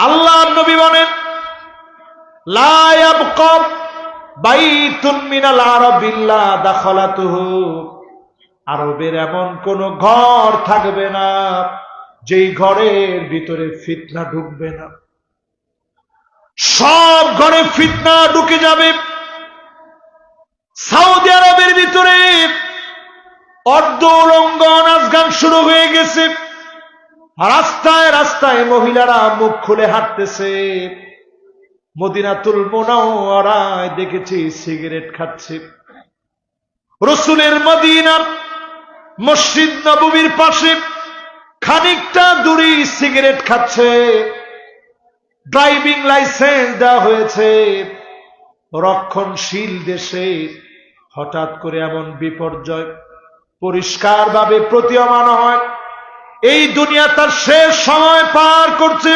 আল্লাহর নবী বলেন, লা ইয়াবকা বাইতুন মিনাল আরাব ইল্লা দাখালাতুহু, আরবের এমন কোন ঘর থাকবে না যেই ঘরের ভিতরে ফিতনা ঢুকবে না। সব ঘরে ফিতনা ঢুকে যাবে। সৌদি আরবের ভিতরে অর্ধ উলঙ্গ নাচ গান শুরু হয়ে গেছে। রাস্তায় রাস্তায় মহিলারা মুখ খুলে হাঁটতেছে। মদিনাতুল মুনাওয়ারায় দেখেছি সিগারেট খাচ্ছে। রাসূলের মদিনার মসজিদ নববীর পাশে খানিকটা দূরে সিগারেট খাচ্ছে। ড্রাইভিং লাইসেন্স দেওয়া হয়েছে। রক্ষণশীল দেশে হঠাৎ করে এমন বিপর্যয় পরিষ্কারভাবে প্রতীয়মান হয়। এই দুনিয়া তার শেষ সময় পার করছে।